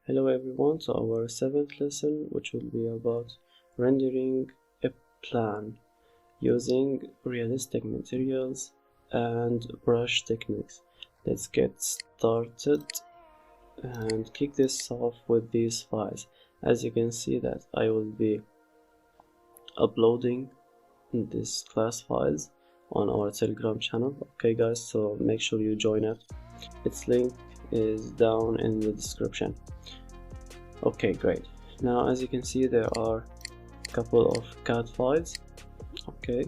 Hello everyone to our 7th lesson, which will be about rendering a plan using realistic materials and brush techniques. Let's get started and kick this off with these files. As you can see that I will be uploading these class files on our Telegram channel. Okay guys, so make sure you join it. Its link is down in the description. Okay, great. Now as you can see, there are a couple of CAD files. Okay,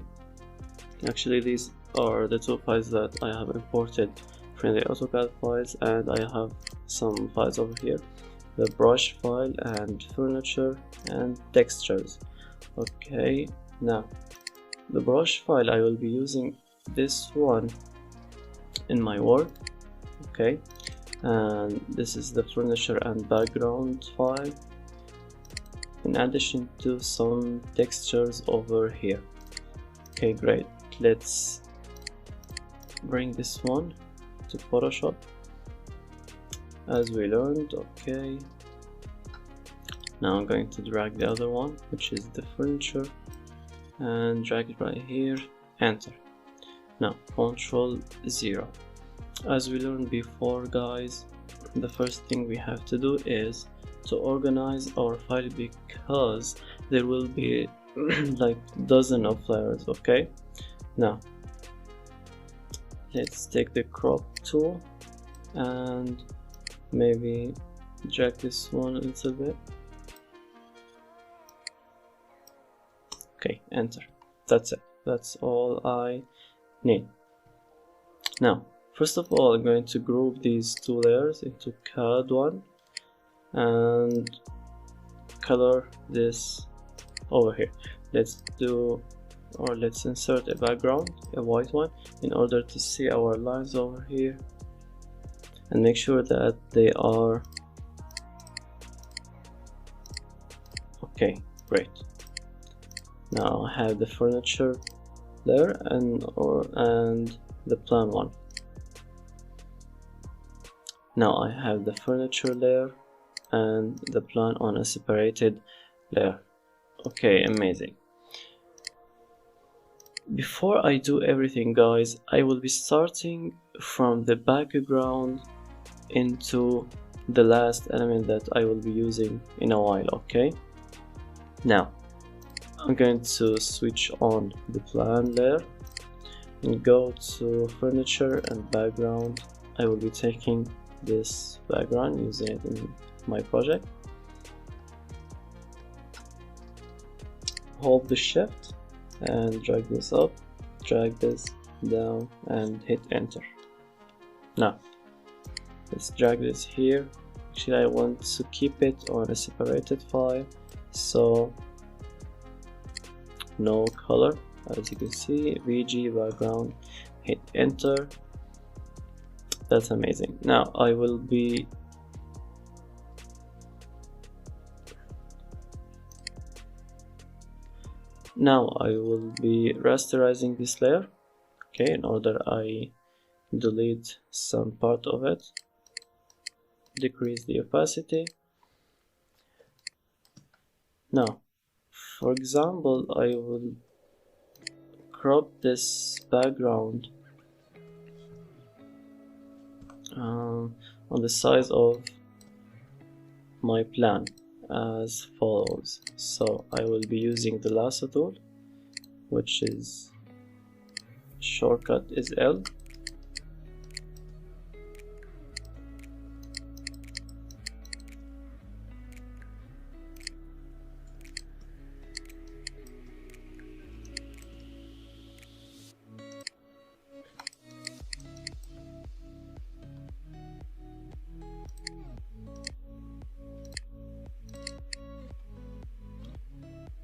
actually these are the two files that I have imported from the AutoCAD files, and I have some files over here, the brush file and furniture and textures. Okay, now the brush file, I will be using this one in my work. Okay, and this is the furniture and background file, in addition to some textures over here. Okay, great. Let's bring this one to Photoshop as we learned. Okay, now I'm going to drag the other one, which is the furniture, and drag it right here, enter. Now Ctrl 0. As we learned before guys, the first thing we have to do is to organize our file, because there will be like dozen of layers. Okay, now let's take the crop tool and maybe drag this one a little bit. Okay, enter. That's it. That's all I need. Now first of all, I'm going to group these two layers into CAD one and color this over here. Let's insert a background, a white one, in order to see our lines over here, and make sure that they are okay. Great. Now I have the furniture layer and the plan one. Now I have the furniture layer and the plan on a separated layer. Okay, amazing. Before I do everything guys, I will be starting from the background into the last element that I will be using in a while. Okay, now I'm going to switch on the plan layer and go to furniture and background. I will be taking this background, using it in my project. Hold the shift and drag this up, drag this down and hit enter. Now let's drag this here. Actually I want to keep it on a separated file, so no color. As you can see, VG background, hit enter. That's amazing. Now I will be rasterizing this layer. Okay, in order I delete some part of it, decrease the opacity. Now for example, I will crop this background on the size of my plan as follows. So I will be using the lasso tool, which is shortcut is L.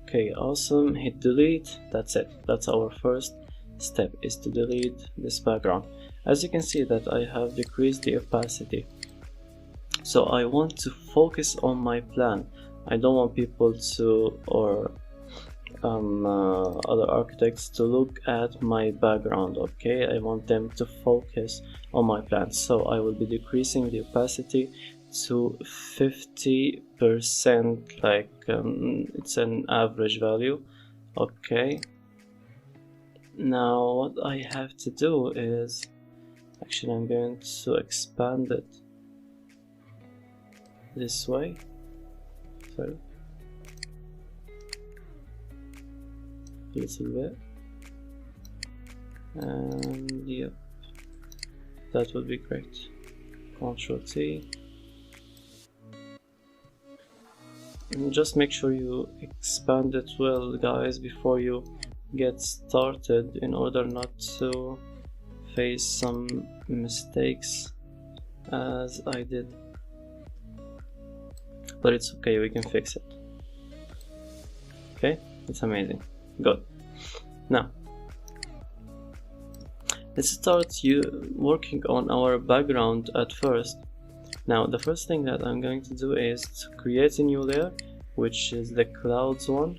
Okay, awesome. Hit delete. That's it. That's our first step, is to delete this background. As you can see that I have decreased the opacity, so I want to focus on my plan. I don't want people to, or other architects to look at my background. Okay, I want them to focus on my plan, so I will be decreasing the opacity to 50%, like it's an average value. Okay, now what I have to do is, actually I'm going to expand it this way. Sorry, a little bit, and yep, that would be great. Ctrl T, and just make sure you expand it well, guys, before you get started, in order not to face some mistakes as I did. But it's okay, we can fix it. Okay, it's amazing. Good. Now let's start working on our background at first. Now the first thing that I'm going to do is to create a new layer, which is the clouds one.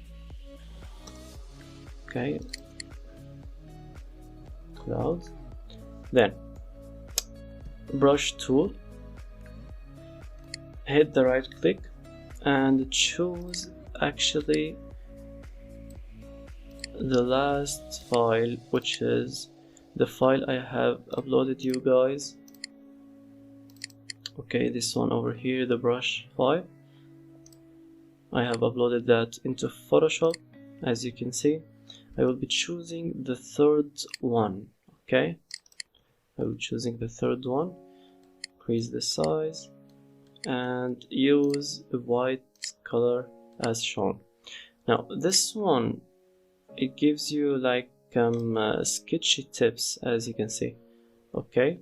Okay, clouds. Then brush tool, hit the right click and choose actually the last file, which is the file I have uploaded you guys. Okay, this one over here, the brush file. I have uploaded that into Photoshop. As you can see, I will be choosing the third one. Okay, I will be choosing the third one, increase the size and use a white color as shown. Now this one, it gives you like sketchy tips, as you can see. Okay,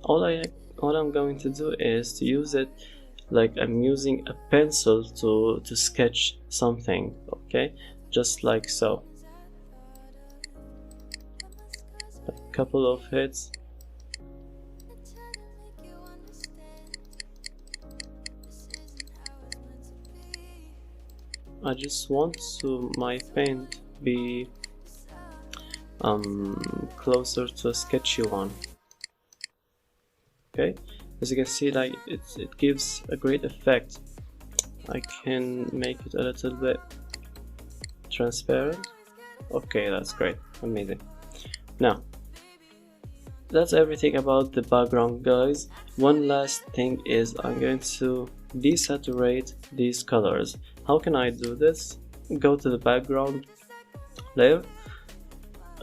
all I'm going to do is to use it like I'm using a pencil to sketch something. Okay, just like so, a couple of hits. I just want to my paint be closer to a sketchy one. Okay, as you can see, like it gives a great effect. I can make it a little bit transparent. Okay, that's great, amazing. Now that's everything about the background, guys. One last thing is I'm going to desaturate these colors. How can I do this? Go to the background layer,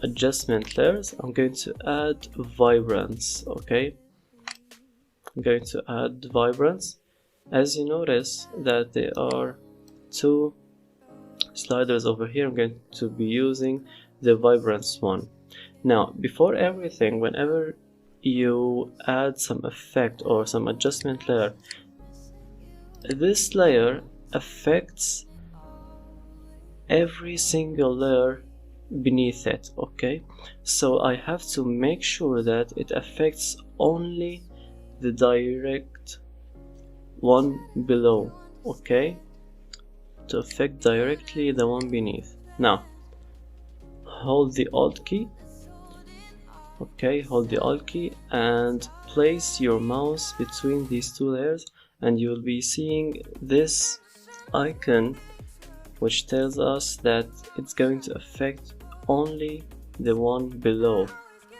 adjustment layers. I'm going to add vibrance. Okay, I'm going to add vibrance. As you notice that there are two sliders over here, I'm going to be using the vibrance one. Now before everything, whenever you add some effect or some adjustment layer, this layer affects every single layer beneath it. Okay, so I have to make sure that it affects only the direct one below. Okay, to affect directly the one beneath. Now hold the Alt key. Okay, hold the Alt key and place your mouse between these two layers, and you will be seeing this icon which tells us that it's going to affect only the one below.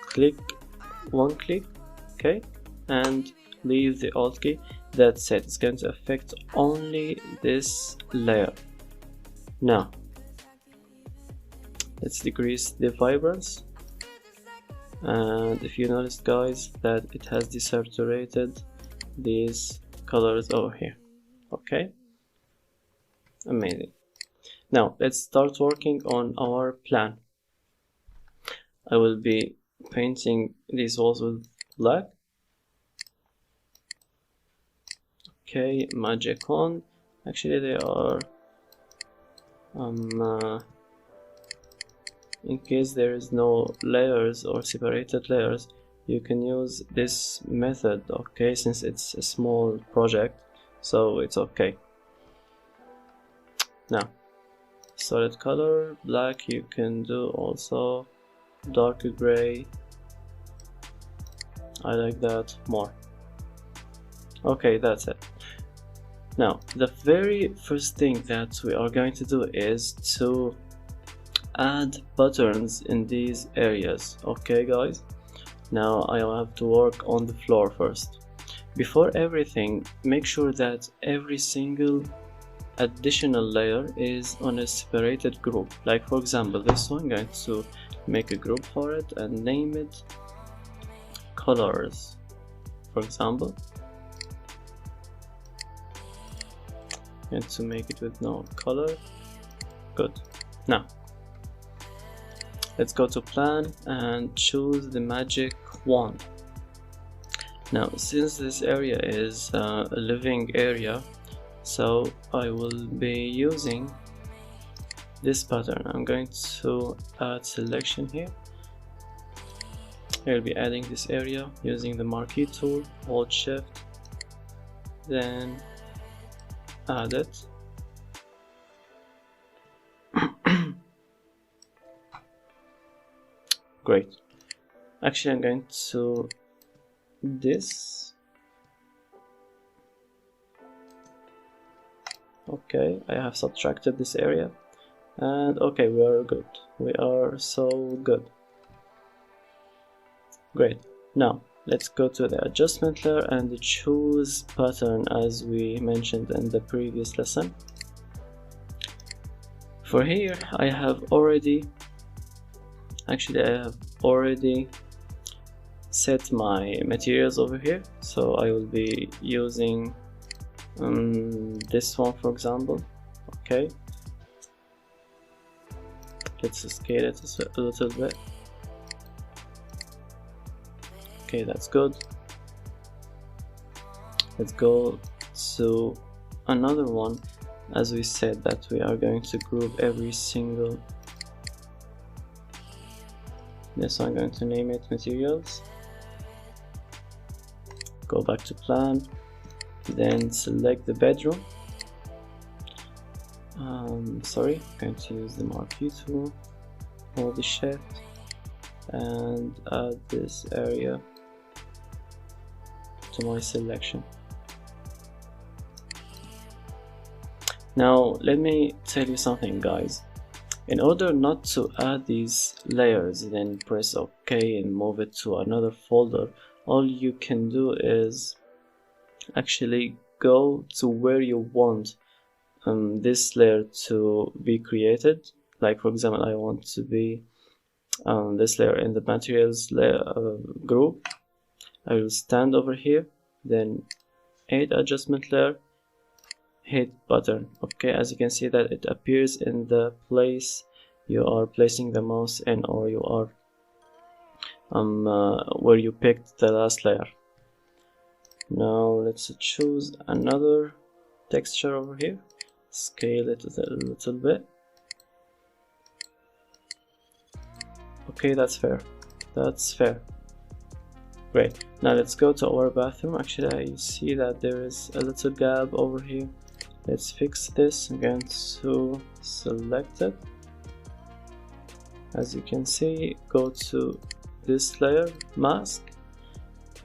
Click one click, okay, and leave the Alt key. That's it, it's going to affect only this layer. Now let's decrease the vibrance, and if you noticed, guys, that it has desaturated these colors over here. Okay, amazing. Now let's start working on our plan. I will be painting these walls with black. Okay, magic wand. Actually they are in case there is no layers or separated layers, you can use this method. Okay, since it's a small project, so it's okay. Now solid color black, you can do also dark gray. I like that more. Okay, that's it. Now the very first thing that we are going to do is to add patterns in these areas. Okay guys, now I will have to work on the floor first. Before everything, make sure that every single additional layer is on a separated group. Like for example this one, I'm going to make a group for it and name it colors, for example. I'm going to make it with no color. Good. Now let's go to plan and choose the magic wand. Now since this area is a living area, so I will be using this pattern. I'm going to add selection here. I'll be adding this area using the marquee tool, hold shift, then add it. Great. Actually I'm going to this. Okay, I have subtracted this area, and okay, we are good. We are so good. Great. Now let's go to the adjustment layer and choose pattern as we mentioned in the previous lesson. For here I have already set my materials over here, so I will be using this one for example. Okay, let's scale it a little bit. Okay, that's good. Let's go to another one. As we said that we are going to group every single, this I'm going to name it materials. Go back to plan, then select the bedroom. Sorry, I'm going to use the marquee tool, hold the shift, and add this area to my selection. Now let me tell you something guys. In order not to add these layers, then press OK and move it to another folder. All you can do is actually go to where you want this layer to be created. Like for example, I want to be this layer in the materials layer, group. I will stand over here, then add adjustment layer, hit pattern. Okay, as you can see that it appears in the place you are placing the mouse in, or you are where you picked the last layer. Now let's choose another texture over here, scale it a little bit. Okay, that's fair. That's fair. Great. Now let's go to our bathroom. Actually I see that there is a little gap over here. Let's fix this. I'm going to select it. As you can see, go to this layer, mask,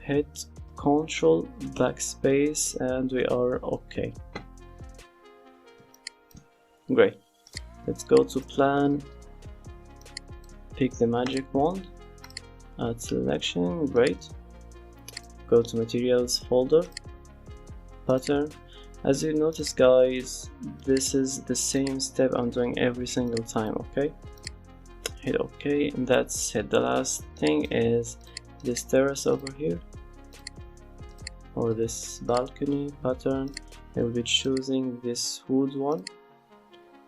hit Ctrl backspace, and we are okay. Great. Let's go to plan, pick the magic wand, add selection. Great. Go to materials folder, pattern. As you notice guys, this is the same step I'm doing every single time. Okay, hit OK, and that's it. The last thing is this terrace over here, or this balcony pattern. I will be choosing this wood one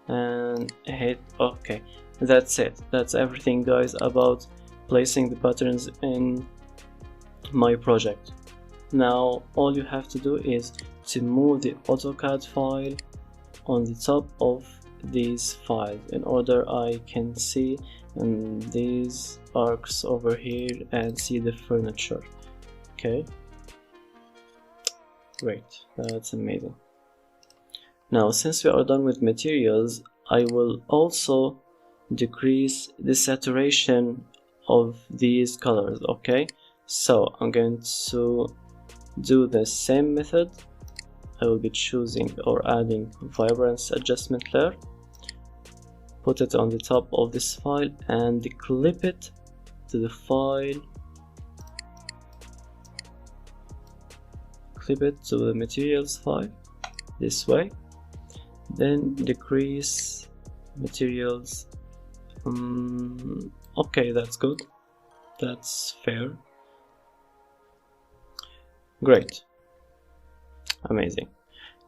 and hit OK. That's it. That's everything guys about placing the patterns in my project. Now all you have to do is to move the AutoCAD file on the top of these files in order I can see these arcs over here and see the furniture. Okay, great, that's amazing. Now since we are done with materials, I will also decrease the saturation of these colors. Okay, so I'm going to do the same method. I will be choosing or adding vibrance adjustment layer, put it on the top of this file and clip it to the file, clip it to the materials file this way, then decrease materials. Okay, that's good, that's fair, great, amazing.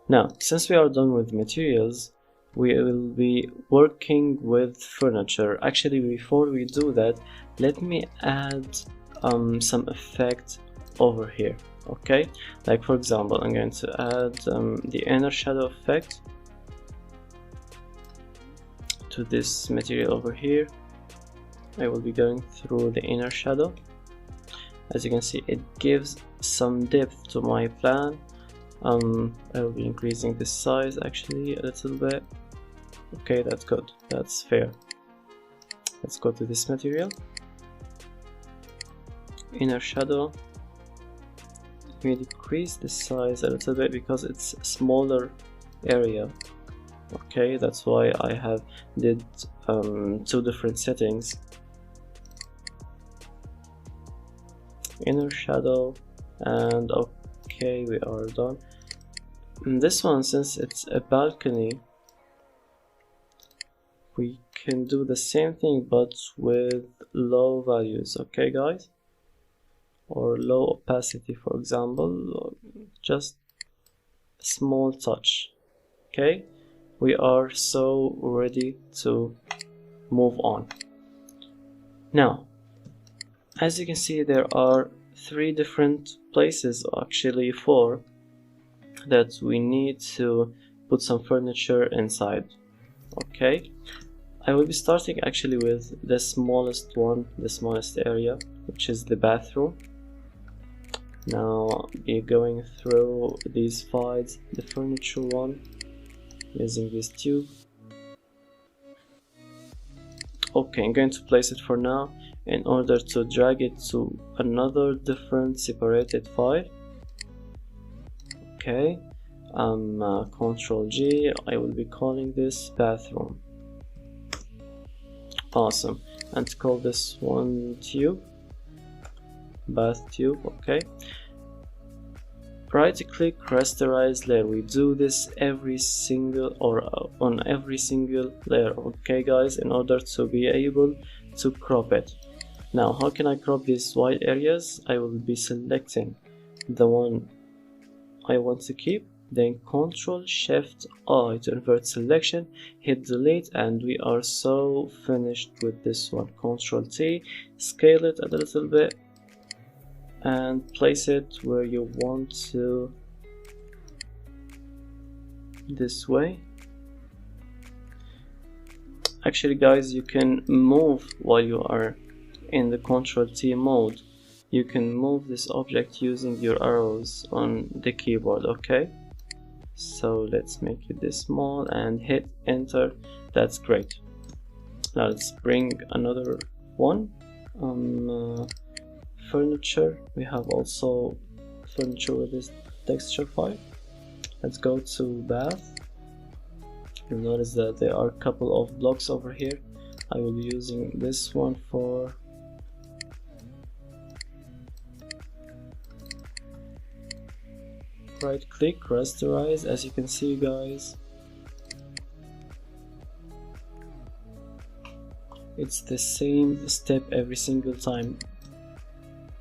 Now since we are done with materials, we will be working with furniture. Actually, before we do that, let me add some effect over here. Okay, like for example, I'm going to add the inner shadow effect to this material over here. I will be going through the inner shadow. As you can see, it gives some depth to my plan. I will be increasing the size actually a little bit. Okay, that's good, that's fair. Let's go to this material, inner shadow. Let me decrease the size a little bit because it's a smaller area. Okay, that's why I have did two different settings. Inner shadow, and okay, we are done. And this one, since it's a balcony, we can do the same thing but with low values. Okay guys, or low opacity for example, just a small touch. Okay, we are so ready to move on. Now as you can see, there are 3 different places, actually 4, that we need to put some furniture inside. Okay, I will be starting actually with the smallest one, the smallest area, which is the bathroom. Now be going through these files, the furniture one, using this tube. Okay, I'm going to place it for now in order to drag it to another different separated file. Okay, Ctrl G, I will be calling this bathroom. Awesome, and call this one tube, bath tube. Okay, right click, rasterize layer. We do this every single or on every single layer. Okay guys, in order to be able to crop it. Now how can I crop these white areas? I will be selecting the one I want to keep, then Ctrl Shift I to invert selection, hit delete, and we are so finished with this one. Ctrl T, scale it a little bit and place it where you want to, this way. Actually guys, you can move while you are in the Ctrl T mode. You can move this object using your arrows on the keyboard. Okay, so let's make it this small and hit enter. That's great. Now let's bring another one. Furniture, we have also furniture with this texture file. Let's go to bath. You'll notice that there are a couple of blocks over here. I will be using this one for right click, rasterize. As you can see guys, it's the same step every single time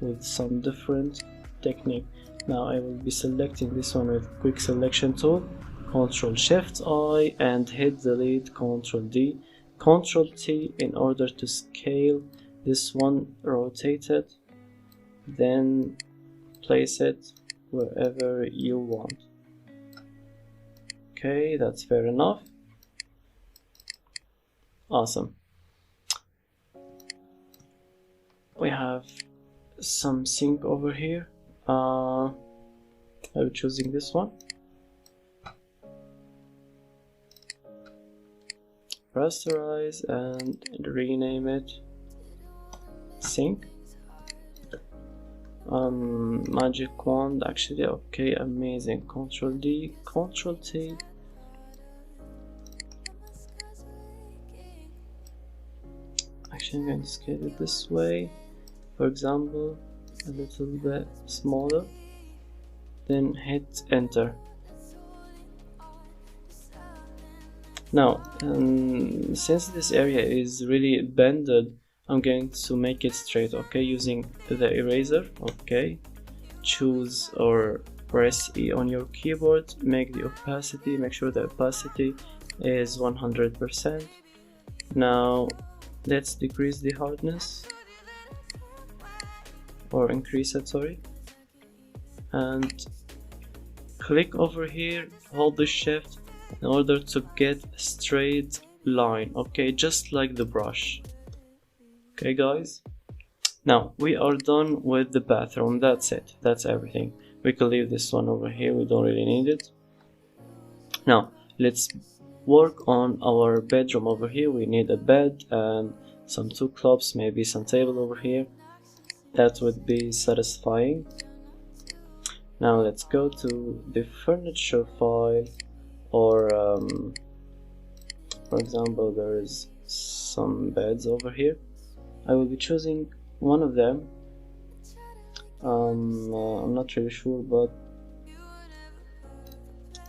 with some different technique. Now I will be selecting this one with quick selection tool, Ctrl Shift I and hit delete, Ctrl D, Ctrl T in order to scale this one, rotate it, then place it wherever you want. Okay, that's fair enough. Awesome. We have some sink over here. I'll be choosing this one. Rasterize and rename it sink. magic wand actually. Okay, amazing. Ctrl D, Ctrl T. Actually, I'm going to scale it this way, for example, a little bit smaller, then hit enter. Now, since this area is really bended, I'm going to make it straight, okay, using the eraser. Okay, choose or press E on your keyboard, make the opacity, make sure the opacity is 100%. Now let's decrease the hardness, or increase it, sorry, and click over here, hold the shift in order to get a straight line, okay, just like the brush. Okay guys, now we are done with the bathroom. That's it, that's everything. We can leave this one over here, we don't really need it. Now let's work on our bedroom over here. We need a bed and some two clocks, maybe some table over here. That would be satisfying. Now let's go to the furniture file, or for example, there is some beds over here. I will be choosing one of them. I'm not really sure, but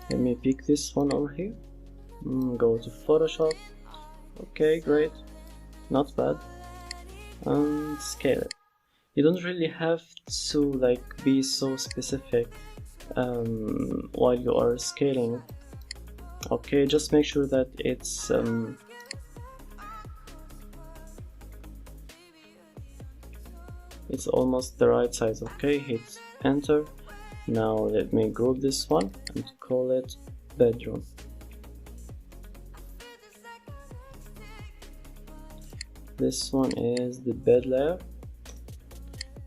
let me pick this one over here. Go to Photoshop. Okay, great, not bad, and scale it. You don't really have to like be so specific while you are scaling. Okay, just make sure that it's almost the right size. Okay, hit enter. Now let me group this one and call it bedroom. This one is the bed layer,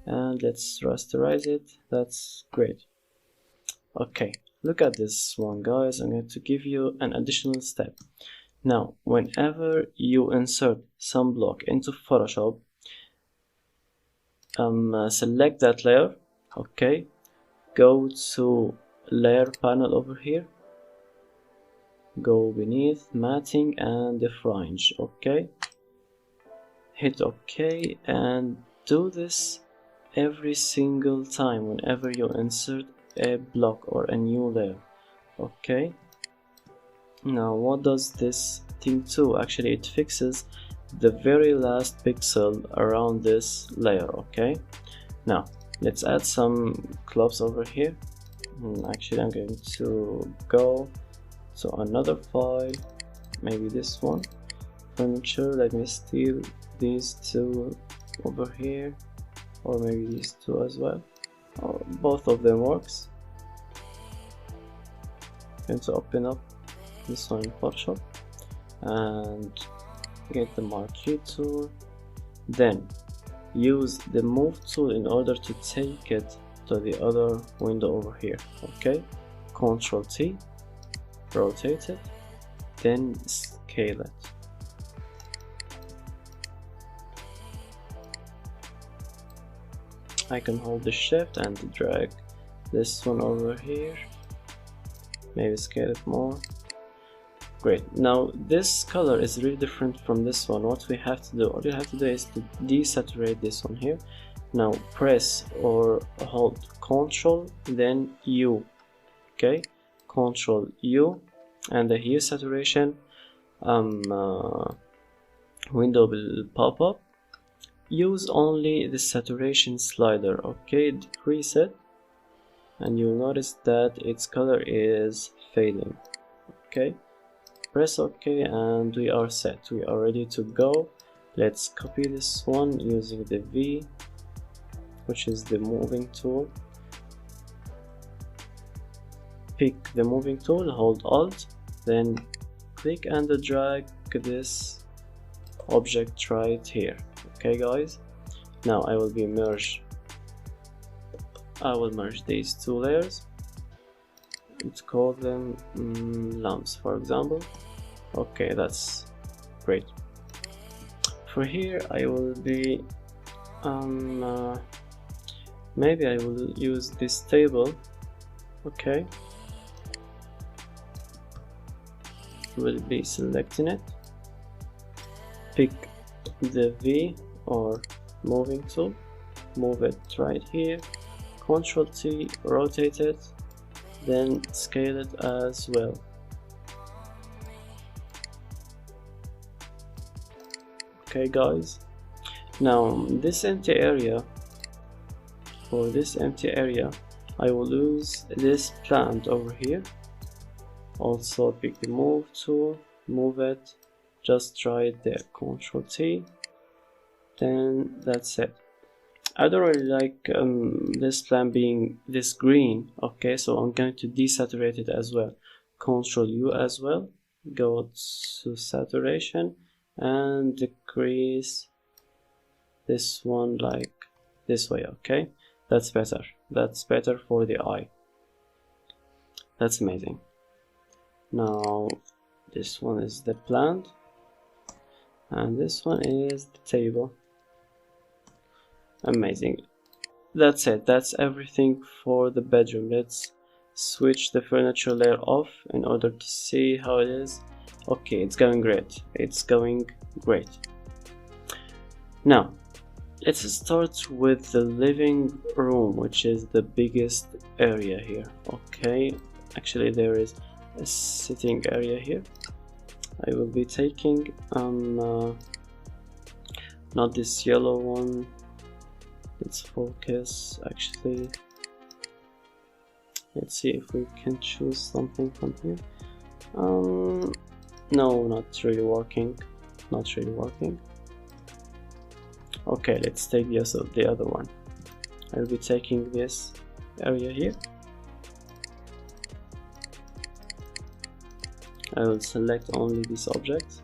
and let's rasterize it. That's great. Okay, look at this one guys. I'm going to give you an additional step. Now whenever you insert some block into Photoshop, select that layer. Okay, go to layer panel over here, go beneath matting and the fringe. Okay, hit OK, and do this every single time whenever you insert a block or a new layer. Okay, now what does this thing do? Actually it fixes the very last pixel around this layer. Okay, now let's add some clubs over here. Actually I'm going to go to another file, maybe this one, furniture. Let me steal these two over here, or maybe these two as well, or both of them works. I'm going to open up this one in Photoshop and get the marquee tool, then use the move tool in order to take it to the other window over here. Okay, Ctrl T, rotate it, then scale it. I can hold the shift and drag this one over here, maybe scale it more. Great. Now this color is really different from this one. What we have to do, all you have to do is to desaturate this one here. Now press or hold Ctrl then U. Okay, Ctrl U, and the hue saturation window will pop up. Use only the saturation slider. Okay, decrease it, and you'll notice that its color is fading. Okay, press OK, and we are set. We are ready to go. Let's copy this one using the V, which is the moving tool. Pick the moving tool, hold Alt, then click and drag this object right here. Okay guys, now I will merge these two layers. Let's call them lamps, for example. Okay, that's great. For here I will be maybe I will use this table. Okay, will be selecting it, pick the V or moving tool, move it right here, Ctrl T, rotate it, then scale it as well. Okay guys, now this empty area, for this empty area I will use this plant over here. Also pick the move tool, move it, just try it there, Ctrl T, then that's it. I don't really like this plant being this green. Okay, so I'm going to desaturate it as well, Ctrl U as well, go to saturation and decrease this one like this way. Okay, that's better, that's better for the eye, that's amazing. Now this one is the plant and this one is the table. Amazing. That's it, that's everything for the bedroom. Let's switch the furniture layer off in order to see how it is. Okay, it's going great, it's going great. Now let's start with the living room, which is the biggest area here. Okay, actually there is a sitting area here. I will be taking not this yellow one, let's focus. Actually, let's see if we can choose something from here. No, not really working, not really working. Okay, let's take the other one. I'll be taking this area here. I will select only this object,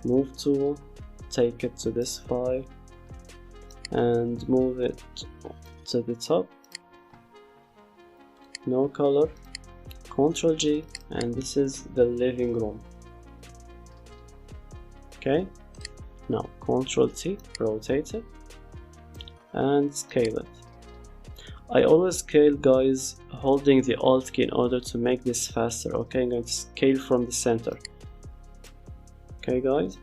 move tool, take it to this file and move it to the top, no color, Ctrl G, and this is the living room. Okay, now Ctrl T, rotate it and scale it. I always scale, guys, holding the Alt key in order to make this faster. Okay, I'm going to scale from the center. Okay guys,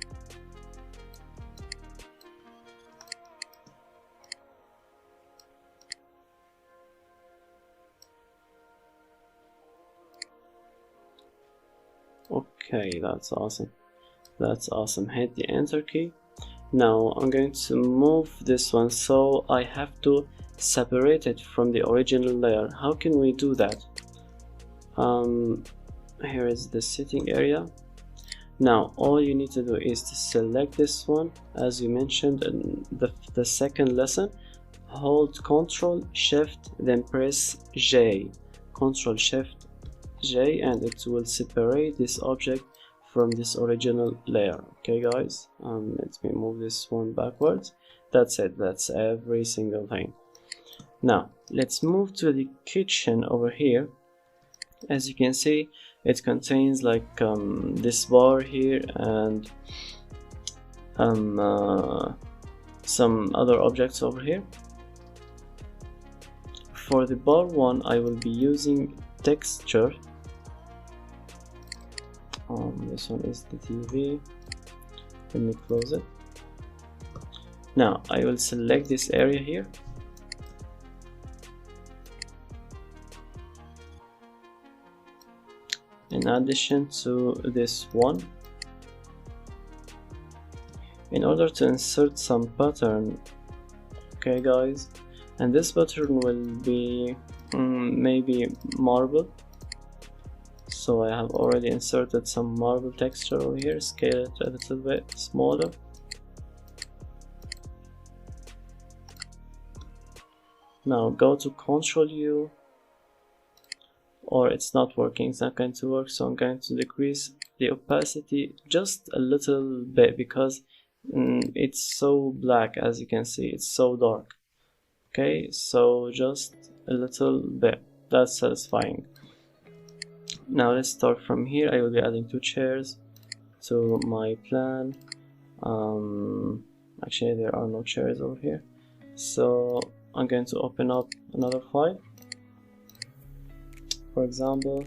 okay, that's awesome, that's awesome. Hit the enter key. Now I'm going to move this one, so I have to separate it from the original layer. How can we do that? Here is the sitting area. Now all you need to do is to select this one, as we mentioned in the second lesson. Hold Ctrl Shift, then press J, Ctrl Shift J, and it will separate this object from this original layer. Okay guys, let me move this one backwards. That's it, that's every single thing. Now let's move to the kitchen over here. As you can see, it contains like this bar here and some other objects over here. For the bar one, I will be using texture. This one is the TV. Let me close it. Now I will select this area here. In addition to this one, in order to insert some pattern. Okay guys, and this pattern will be maybe marble. So I have already inserted some marble texture over here. Scale it a little bit smaller. Now go to Ctrl U, or it's not working, it's not going to work, so I'm going to decrease the opacity just a little bit because it's so black. As you can see, it's so dark. Okay, so just a little bit, that's satisfying. Now let's start from here. I will be adding 2 chairs to my plan. Actually there are no chairs over here, so I'm going to open up another file. For example,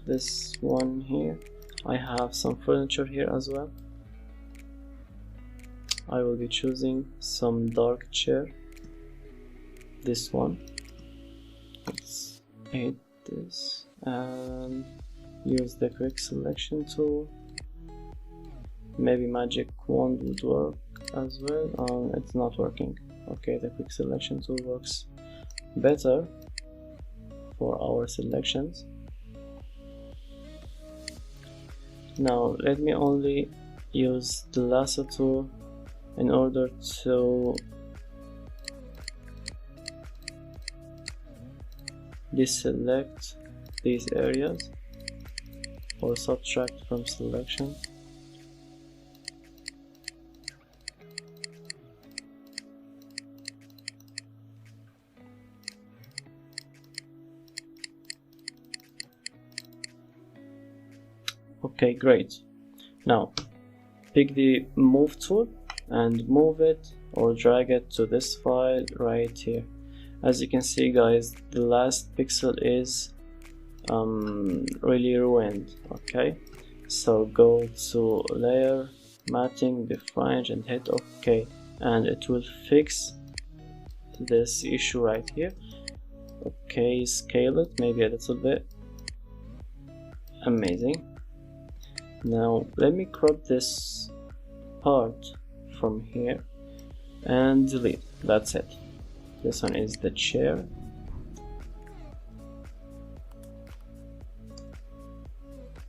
this one here. I have some furniture here as well. I will be choosing some dark chair. This one. Let's hit this and use the quick selection tool. Maybe magic wand would work as well. It's not working. Okay, the quick selection tool works better for our selections. Now let me only use the lasso tool in order to deselect these areas or subtract from selection. Okay, great. Now pick the move tool and move it or drag it to this file right here. As you can see, guys, the last pixel is really ruined. Okay, so go to layer, matting, the fringe, and hit OK, and it will fix this issue right here. Okay, scale it maybe a little bit. Amazing. Now let me crop this part from here and delete. That's it. This one is the chair.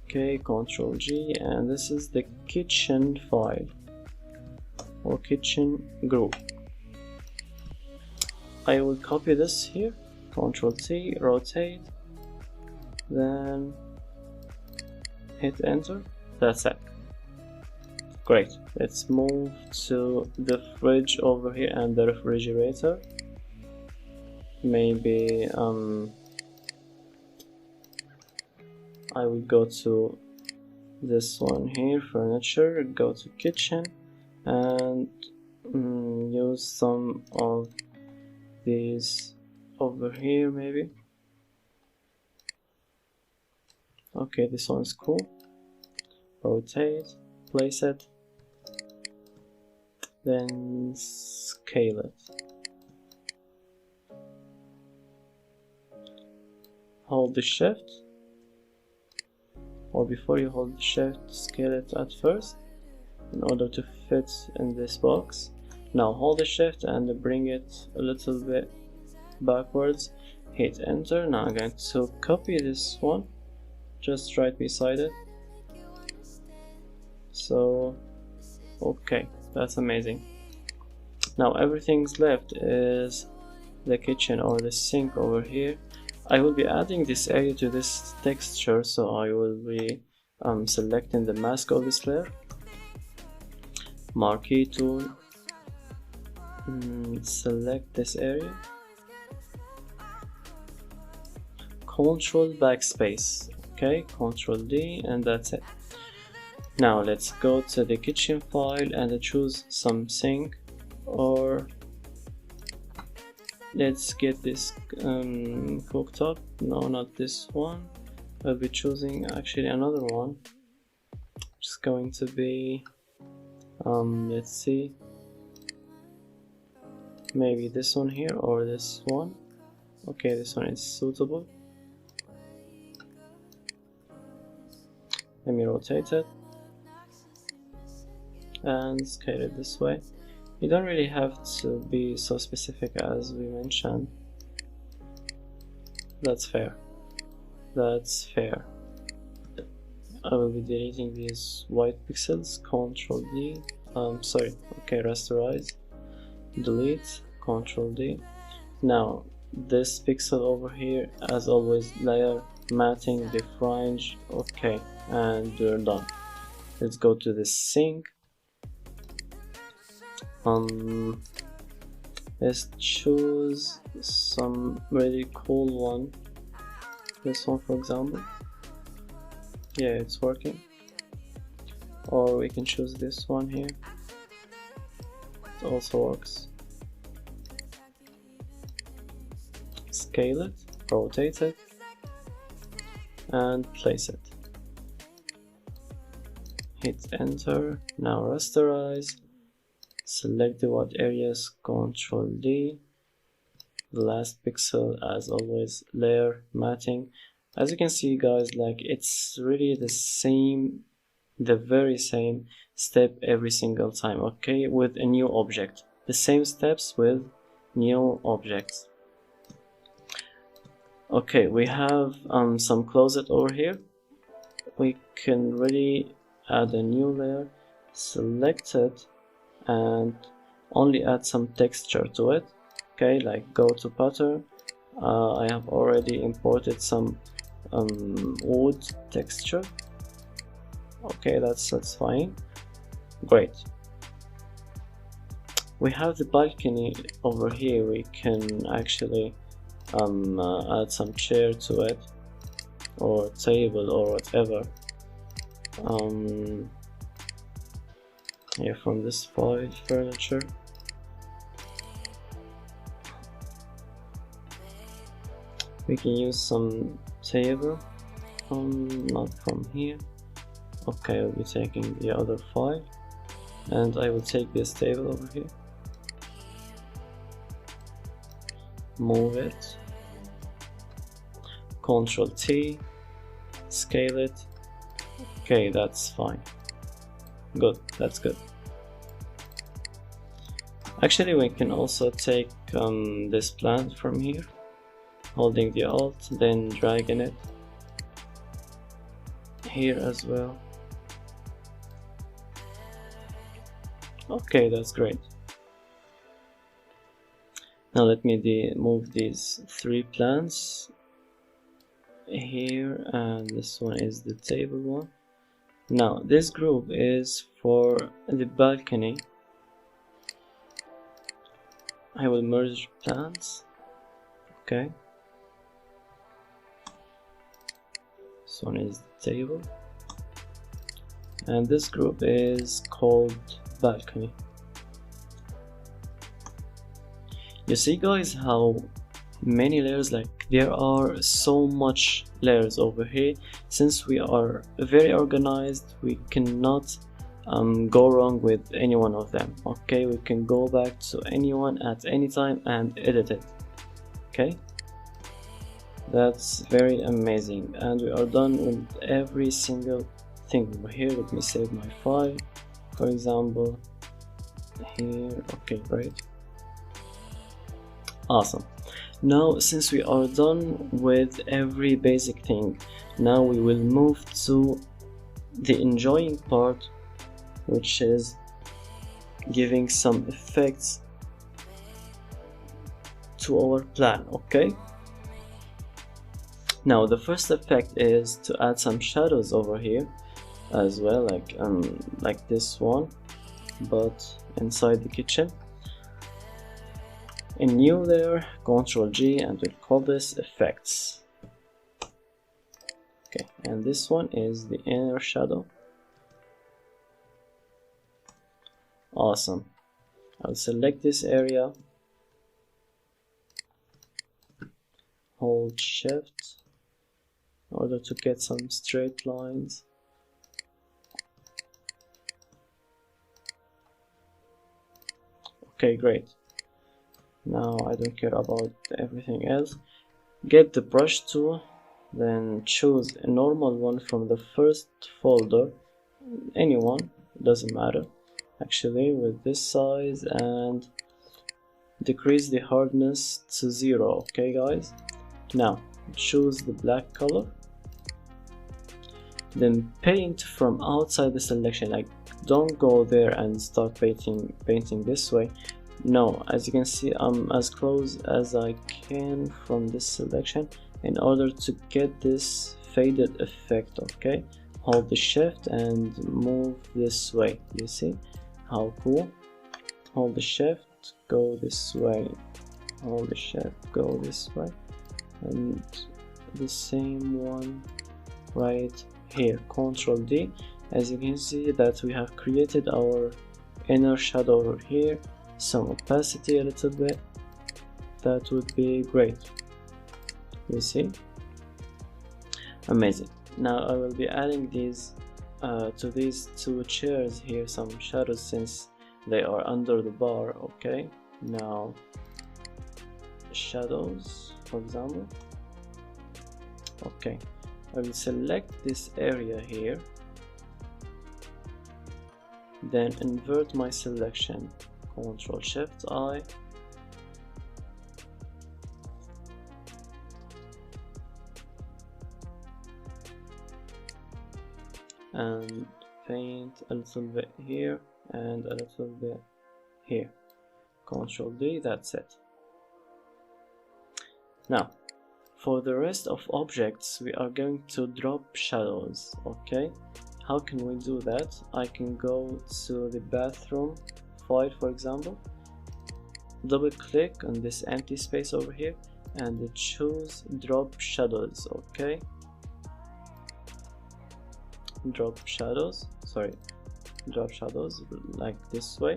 Okay, Ctrl G, and this is the kitchen file or kitchen group. I will copy this here, Ctrl T, rotate, then hit enter. That's it. Great. Let's move to the fridge over here and the refrigerator. Maybe I will go to this one here, furniture, go to kitchen and use some of these over here maybe. Okay, this one's cool. Rotate, place it, then scale it. Hold the shift, or before you hold the shift, scale it at first in order to fit in this box. Now hold the shift and bring it a little bit backwards, hit enter. Now I'm going to copy this one just right beside it. So okay, that's amazing. Now everything's left is the kitchen or the sink over here. I will be adding this area to this texture, so I will be selecting the mask of this layer, marquee tool, select this area, Ctrl backspace, okay, Ctrl D, and that's it. Now let's go to the kitchen file and choose some sink, or let's get this cooktop. No, not this one. I'll be choosing actually another one. It's going to be let's see, maybe this one here or this one. Okay, this one is suitable. Let me rotate it and scale it this way. You don't really have to be so specific as we mentioned. That's fair. That's fair. I will be deleting these white pixels. Ctrl D. Sorry. Okay, rasterize. Delete. Ctrl D. Now this pixel over here, as always, layer, matting, the fringe. Okay, and we're done. Let's go to the sink. Let's choose some really cool one. This one, for example. Yeah, it's working. Or we can choose this one here. It also works. scale it, rotate it, and place it. Hit enter. Now rasterize, select the white areas, Ctrl D, the last pixel, as always, layer matting. As you can see guys, like it's really the very same step every single time, okay, with a new object, the same steps with new objects. Okay, we have some closet over here. We can really add a new layer, select it, and only add some texture to it. Okay, like go to pattern. I have already imported some wood texture. Okay, that's fine. Great. We have the balcony over here. We can actually add some chair to it, or table, or whatever. Here from this file, furniture. We can use some table, not from here. Okay, I'll be taking the other file, and I will take this table over here, move it, Ctrl T, scale it. Okay, that's fine. Good, that's good. Actually, we can also take this plant from here, holding the Alt, then dragging it here as well. Okay, that's great. Now let me move these 3 plants here, and this one is the table one. Now this group is for the balcony. I will merge plants. Okay, this one is the table, and this group is called balcony. You see guys how many layers, like there are so much layers over here. Since we are very organized, we cannot go wrong with any one of them. Okay, we can go back to anyone at any time and edit it. Okay, that's very amazing, and we are done with every single thing over here. Let me save my file, for example, here. Okay, great, awesome. Now since we are done with every basic thing, now we will move to the enjoying part, which is giving some effects to our plan. Okay, now the first effect is to add some shadows over here as well, like this one, but inside the kitchen. A new layer, Ctrl G, and we'll call this effects. Okay, and this one is the inner shadow. Awesome. I'll select this area, hold shift in order to get some straight lines. Okay, great. Now I don't care about everything else. Get the brush tool, then choose a normal one from the first folder, any one, doesn't matter actually, with this size, and decrease the hardness to 0. Okay guys, now choose the black color, then paint from outside the selection. Like don't go there and start painting this way. No, as you can see, I'm as close as I can from this selection in order to get this faded effect. Okay, hold the shift and move this way. You see how cool? Hold the shift, go this way, hold the shift, go this way, and the same one right here, Ctrl D. As you can see that we have created our inner shadow over here, some opacity a little bit. That would be great. You see? Amazing. Now I will be adding these to these two chairs here some shadows since they are under the bar. Okay, now shadows, for example. Okay, I will select this area here, then invert my selection, Ctrl Shift I, and paint a little bit here and a little bit here. Ctrl D, that's it. Now for the rest of objects we are going to drop shadows. Okay, how can we do that? I can go to the bathroom file, for example, double click on this empty space over here and choose drop shadows. Okay, drop shadows like this way.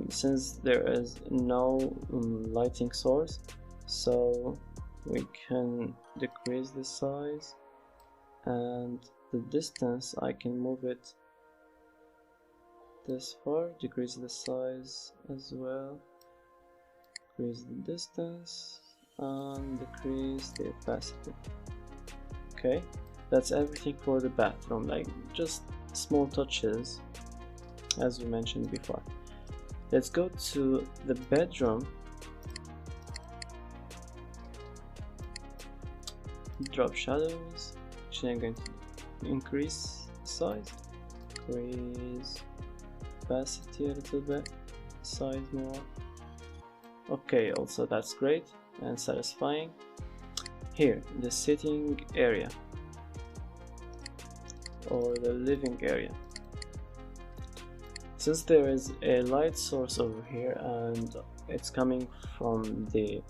Since there is no lighting source, so we can decrease the size and the distance. I can move it this far, decrease the size as well, decrease the distance and decrease the opacity. Okay, that's everything for the bathroom, like just small touches as we mentioned before. Let's go to the bedroom. Drop shadows. Actually, I'm going to increase size, increase opacity a little bit, size more. Okay, also that's great and satisfying. Here, the sitting area or the living area. Since there is a light source over here and it's coming from the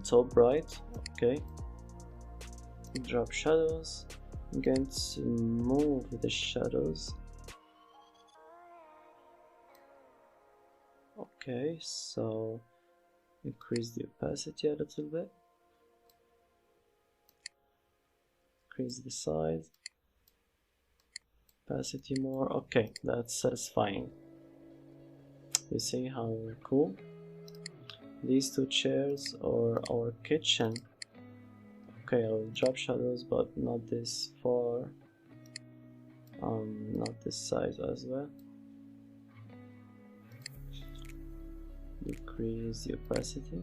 top right, okay, drop shadows. I'm going to move the shadows. Okay, so increase the opacity a little bit, increase the size, opacity more. Okay, that's satisfying. You see how cool these two chairs or our kitchen. Okay, I will drop shadows but not this far, not this size as well. Decrease the opacity.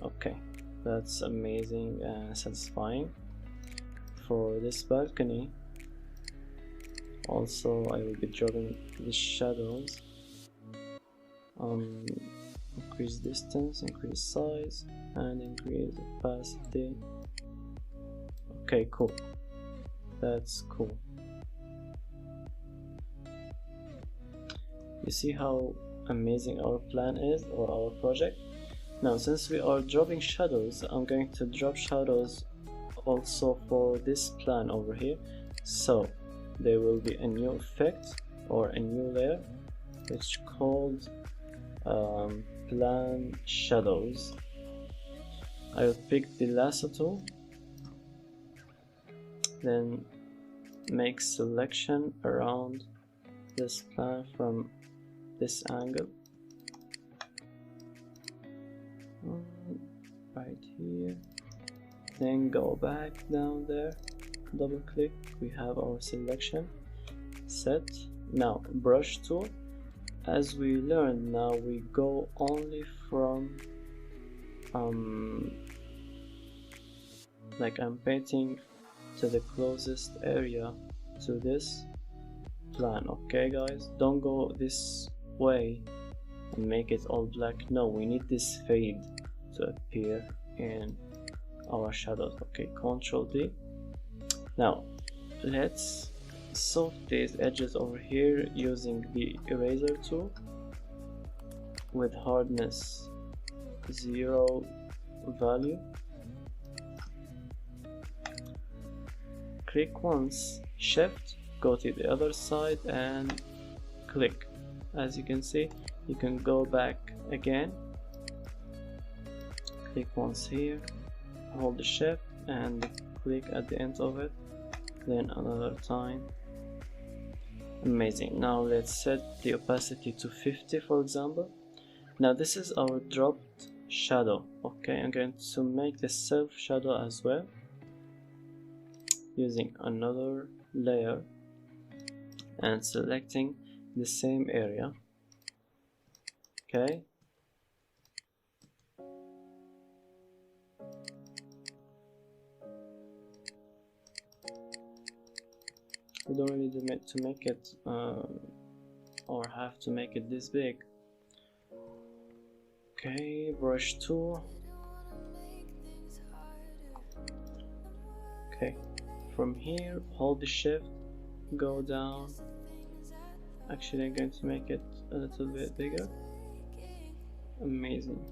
Okay, that's amazing and satisfying. For this balcony also I will be dropping the shadows, increase distance, increase size and increase opacity. Okay, cool, that's cool. You see how amazing our plan is, or our project. Now since we are dropping shadows, I'm going to drop shadows also for this plan over here. So there will be a new effect or a new layer which called plan shadows. I will pick the lasso tool, then make selection around this plan from this angle right here, then go back down there, double click, we have our selection set. Now brush tool, as we learned, now we go only from like I'm painting to the closest area to this plan. Okay guys, don't go this way and make it all black. No, we need this fade to appear in our shadows. Okay, Ctrl D. Now let's soft these edges over here using the eraser tool with hardness 0 value. Click once, shift, go to the other side and click. As you can see, you can go back again click once here, hold the shift and click at the end of it, then another time. Amazing. Now let's set the opacity to 50 for example. Now this is our dropped shadow. Okay, I'm going to make the self shadow as well using another layer and selecting the same area. Okay, we don't really need to make it or have to make it this big. Okay, brush tool. Okay, from here hold the shift, go down. Actually I'm going to make it a little bit bigger. Amazing.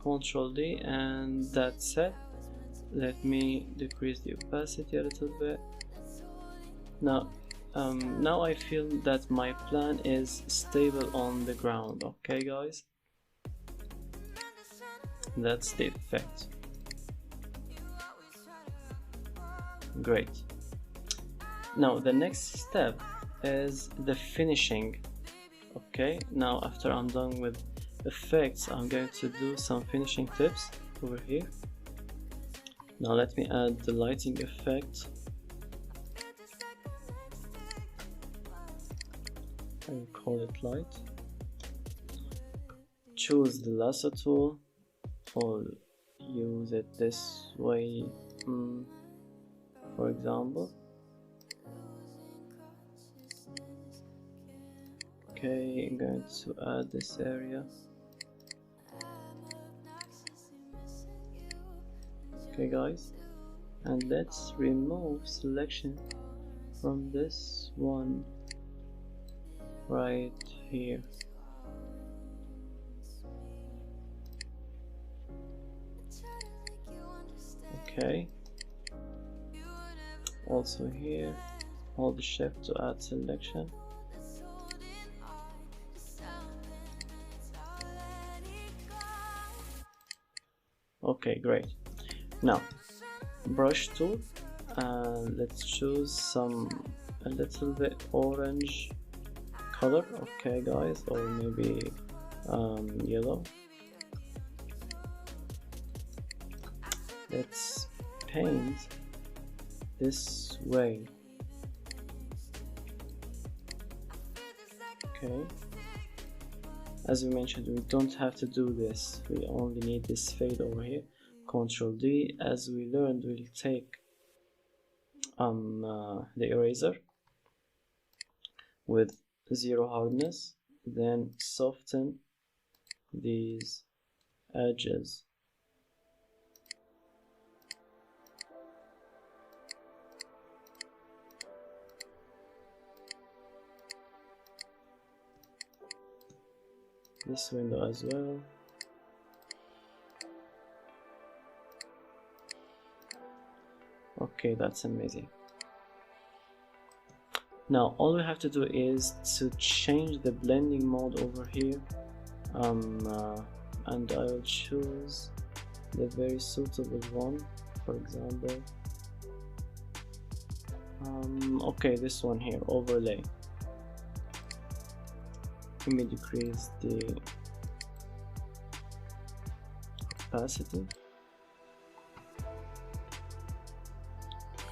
Ctrl D, and that's it. Let me decrease the opacity a little bit. Now I feel that my plan is stable on the ground. Okay guys, that's the effect. Great. Now the next step is the finishing. Okay, now after I'm done with effects, I'm going to do some finishing tips over here. Now let me add the lighting effect. I will call it light. Choose the lasso tool or use it this way, for example. Okay, I'm going to add this area. Okay guys, and let's remove selection from this one right here. Okay, also here hold the shift to add selection. Okay, great. Now brush tool, and let's choose a little bit orange color. Okay guys, or maybe yellow. Let's paint this way. Okay, as we mentioned, we don't have to do this, we only need this fade over here. Ctrl D. As we learned, we'll take the eraser with 0 hardness, then soften these edges. This window as well. Okay, that's amazing. Now all we have to do is to change the blending mode over here, and I will choose the very suitable one, for example. Okay, this one here, overlay. Let me decrease the opacity.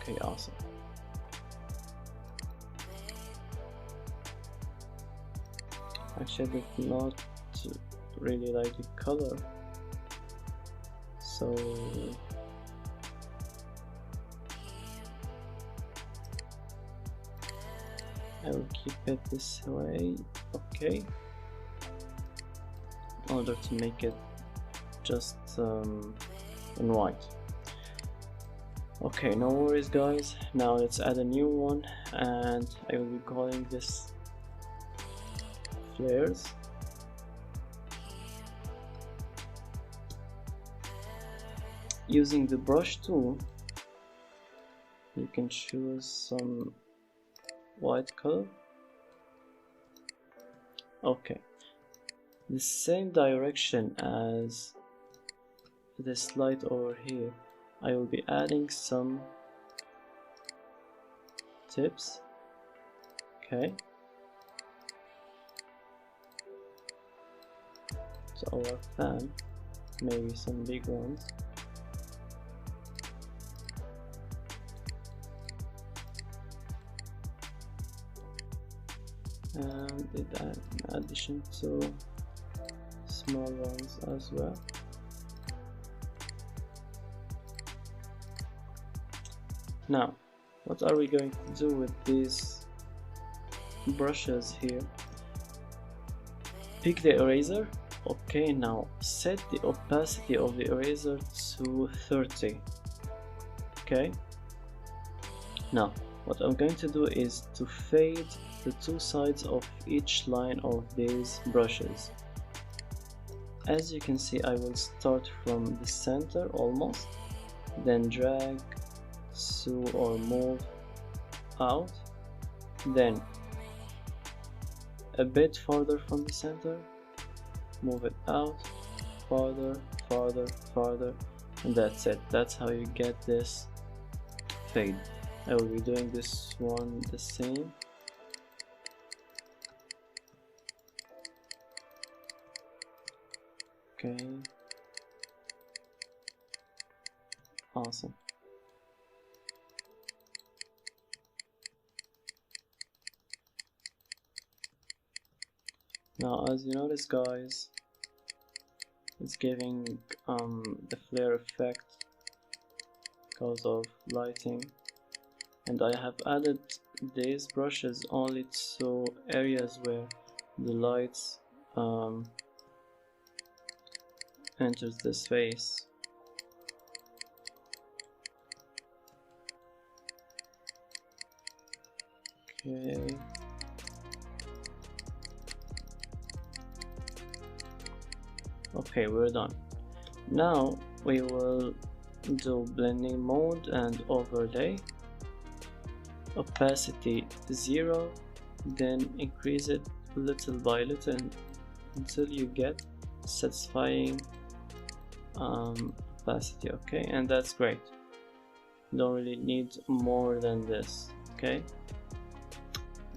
Okay, awesome. Actually, I did not really like the color, so I will keep it this way. Okay, in order to make it just in white. Okay, no worries guys. Now let's add a new one, and I will be calling this flares. Using the brush tool, you can choose some white color. Okay, the same direction as this light over here. I will be adding some tips. Okay, to our fan, maybe some big ones. And in addition to small ones as well. Now, what are we going to do with these brushes here? Pick the eraser. Okay, now set the opacity of the eraser to 30. Okay, now what I'm going to do is to fade the two sides of each line of these brushes. As you can see, I will start from the center almost, then drag to or move out, then a bit farther from the center, move it out, farther, farther, farther, and that's it. That's how you get this fade. I will be doing this one the same. Okay, awesome. Now, as you notice, guys, it's giving the flare effect because of lighting, and I have added these brushes only to areas where the lights enters the space. Okay. Okay, we're done. Now we will do blending mode and overlay. Opacity 0, then increase it little by little until you get satisfying opacity. Okay, and that's great. Don't really need more than this. Okay,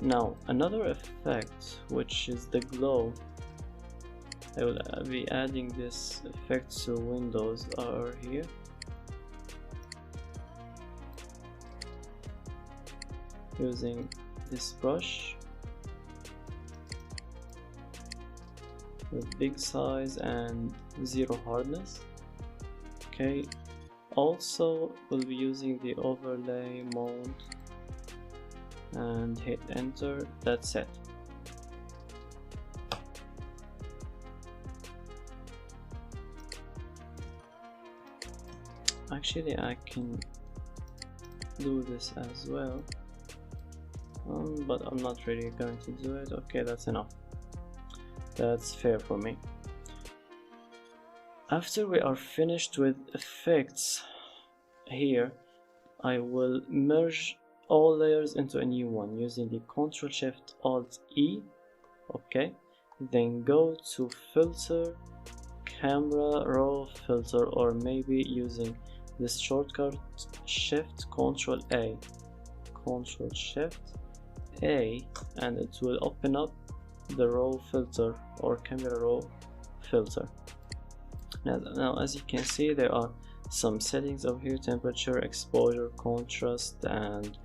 now another effect, which is the glow. I will be adding this effect to windows are here. Using this brush with big size and 0 hardness. Okay, also we'll be using the overlay mode and hit enter. That's it. Actually, I can do this as well, but I'm not really going to do it. Okay, that's enough. That's fair for me. After we are finished with effects here, I will merge all layers into a new one using the Ctrl Shift Alt E. Okay, then go to filter, camera raw filter, or maybe using this shortcut Shift Ctrl A, Ctrl Shift A, and it will open up the raw filter or camera raw filter. Now as you can see, there are some settings over here: temperature, exposure, contrast, and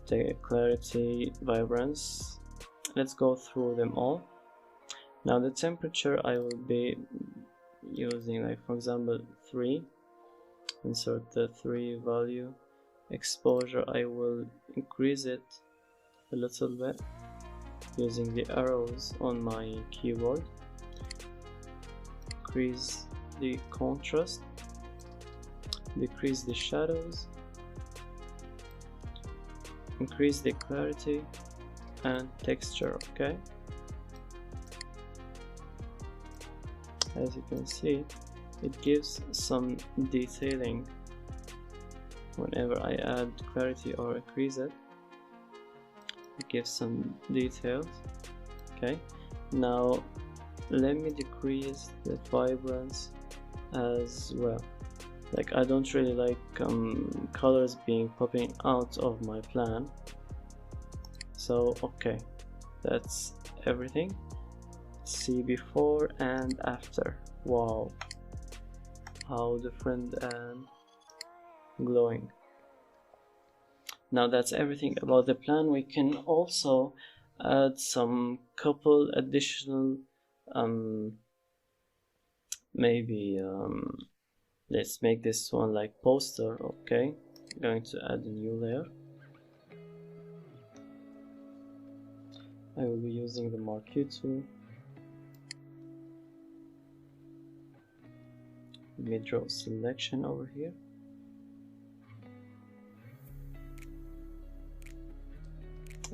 the clarity, vibrance. Let's go through them all. Now the temperature I will be using, like for example 3, insert the 3 value. Exposure I will increase it a little bit using the arrows on my keyboard. Increase the contrast, decrease the shadows, increase the clarity and texture. Okay, as you can see, it gives some detailing whenever I add clarity or increase it. It gives some details. Okay, now let me decrease the vibrance as well. Like, I don't really like colors being popping out of my plan. So okay, that's everything. See before and after. Wow, how different and glowing. Now that's everything about the plan. We can also add some couple additional maybe let's make this one like poster. Okay, I'm going to add a new layer. I will be using the Mark U tool. Let me draw selection over here.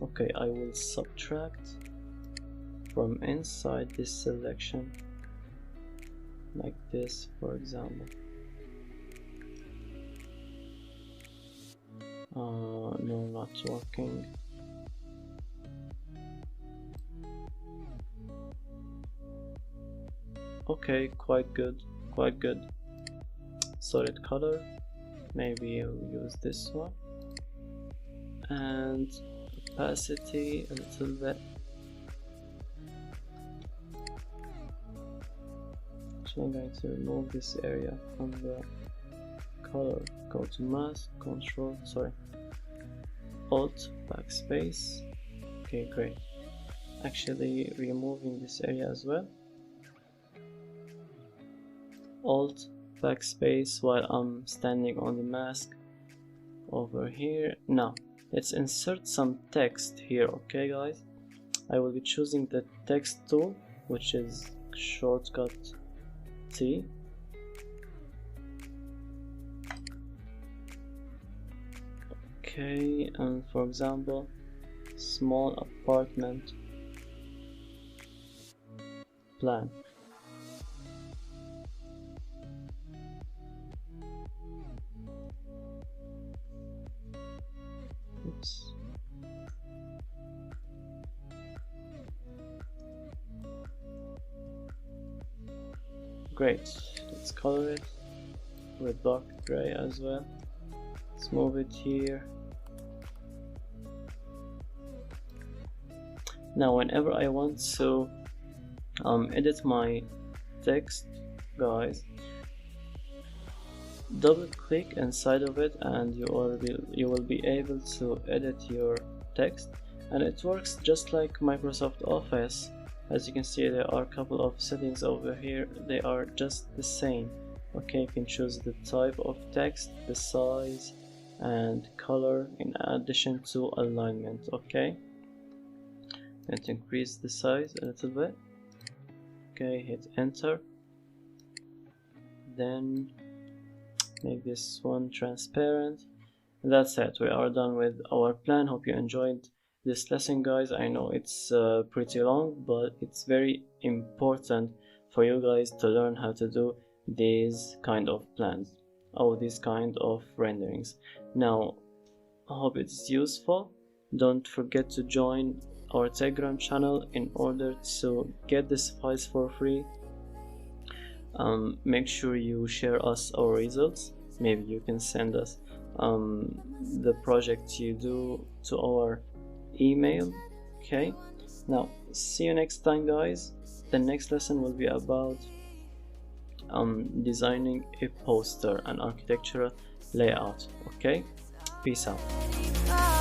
Okay, I will subtract from inside this selection, like this, for example. No, not working. Okay, quite good, quite good. Solid color, maybe I'll use this one, and opacity a little bit. Actually, I'm going to remove this area from the color. Go to mask, Alt, backspace. Okay, great. Actually, removing this area as well. Alt, backspace while I'm standing on the mask over here. Now let's insert some text here. Okay guys, I will be choosing the text tool, which is shortcut T. Okay, and for example, small apartment plan. Oops. Great, let's color it with dark gray as well. Let's move it here. Now whenever I want to edit my text, guys, double click inside of it and you will be able to edit your text, and it works just like Microsoft Office. As you can see, there are a couple of settings over here, they are just the same. Okay, you can choose the type of text, the size and color, in addition to alignment. Okay, let's increase the size a little bit. Okay, hit enter, then make this one transparent. That's it, we are done with our plan. Hope you enjoyed this lesson, guys. I know it's pretty long, but it's very important for you guys to learn how to do these kind of plans or these kind of renderings. Now I hope it's useful. Don't forget to join our Telegram channel in order to get this files for free. Make sure you share us our results. Maybe you can send us the project you do to our email. Okay, now see you next time, guys. The next lesson will be about designing a poster and architectural layout. Okay, peace out.